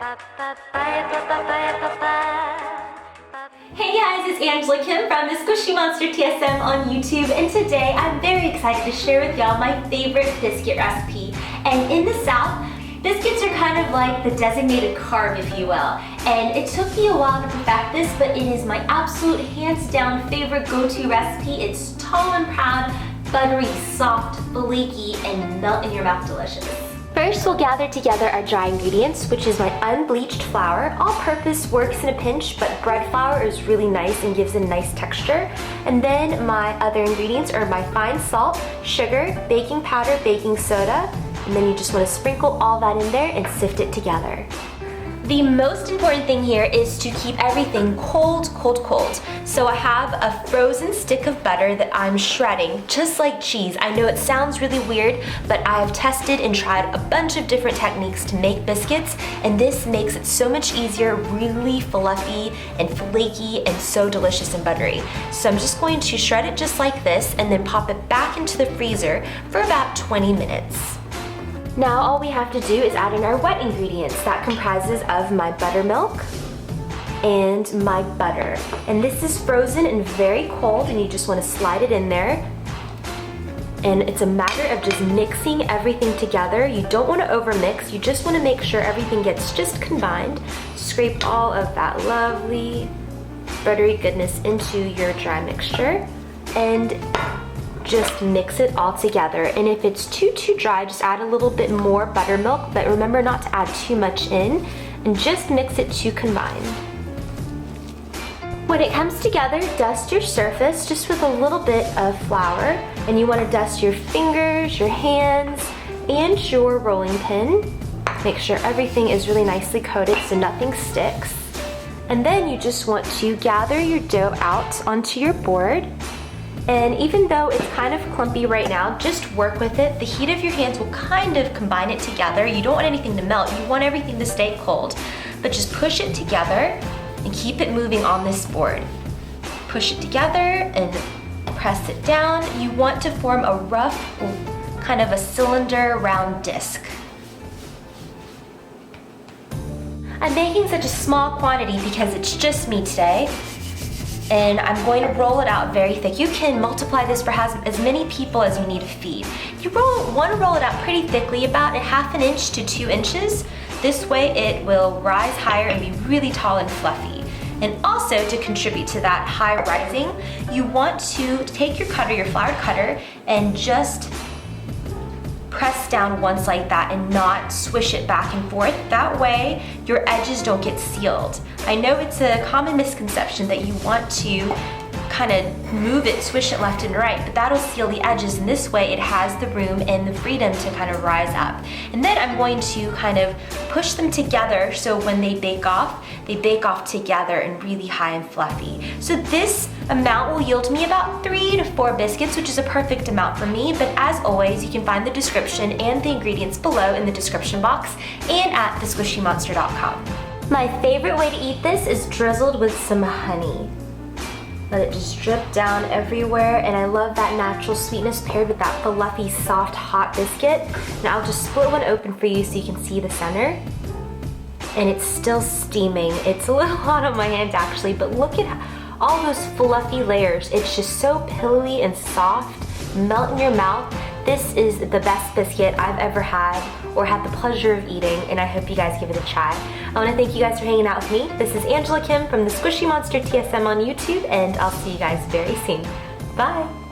Hey guys, it's Angela Kim from the Squishy Monster TSM on YouTube, and today I'm very excited to share with y'all my favorite biscuit recipe. And in the South, biscuits are kind of like the designated carb, if you will. And it took me a while to perfect this, but it is my absolute hands down favorite go-to recipe. It's tall and proud, buttery, soft, flaky, and melt in your mouth delicious. First, we'll gather together our dry ingredients, which is my unbleached flour. All-purpose works in a pinch, but bread flour is really nice and gives it a nice texture. And then my other ingredients are my fine salt, sugar, baking powder, baking soda, and then you just want to sprinkle all that in there and sift it together. The most important thing here is to keep everything cold, cold, cold. So I have a frozen stick of butter that I'm shredding, just like cheese. I know it sounds really weird, but I have tested and tried a bunch of different techniques to make biscuits, and this makes it so much easier, really fluffy and flaky and so delicious and buttery. So I'm just going to shred it just like this and then pop it back into the freezer for about 20 minutes. Now all we have to do is add in our wet ingredients. That comprises of my buttermilk and my butter. And this is frozen and very cold, and you just want to slide it in there. And it's a matter of just mixing everything together. You don't want to overmix, you just want to make sure everything gets just combined. Scrape all of that lovely buttery goodness into your dry mixture and just mix it all together. And if it's too dry, just add a little bit more buttermilk, but remember not to add too much in, and just mix it to combine. When it comes together, dust your surface just with a little bit of flour, and you want to dust your fingers, your hands, and your rolling pin. Make sure everything is really nicely coated so nothing sticks. And then you just want to gather your dough out onto your board. And even though it's kind of clumpy right now, just work with it. The heat of your hands will kind of combine it together. You don't want anything to melt, you want everything to stay cold. But just push it together and keep it moving on this board. Push it together and press it down. You want to form a rough, kind of a cylinder round disc. I'm making such a small quantity because it's just me today. And I'm going to roll it out very thick. You can multiply this for as many people as you need to feed. You want to roll it out pretty thickly, about a ½ inch to 2 inches. This way it will rise higher and be really tall and fluffy. And also, to contribute to that high rising, you want to take your cutter, your floured cutter, and just press down once like that and not swish it back and forth. That way your edges don't get sealed. I know it's a common misconception that you want to kind of move it, swish it left and right, but that'll seal the edges, and this way it has the room and the freedom to kind of rise up. And then I'm going to kind of push them together so when they bake off together and really high and fluffy. So this amount will yield me about 3 to 4 biscuits, which is a perfect amount for me, but as always, you can find the description and the ingredients below in the description box and at thesquishymonster.com. My favorite way to eat this is drizzled with some honey. Let it just drip down everywhere, and I love that natural sweetness paired with that fluffy, soft, hot biscuit. Now I'll just split one open for you so you can see the center. And it's still steaming. It's a little hot on my hand actually, but look at all those fluffy layers. It's just so pillowy and soft, melt in your mouth. This is the best biscuit I've ever had or had the pleasure of eating, and I hope you guys give it a try. I want to thank you guys for hanging out with me. This is Angela Kim from the Squishy Monster TSM on YouTube, and I'll see you guys very soon. Bye!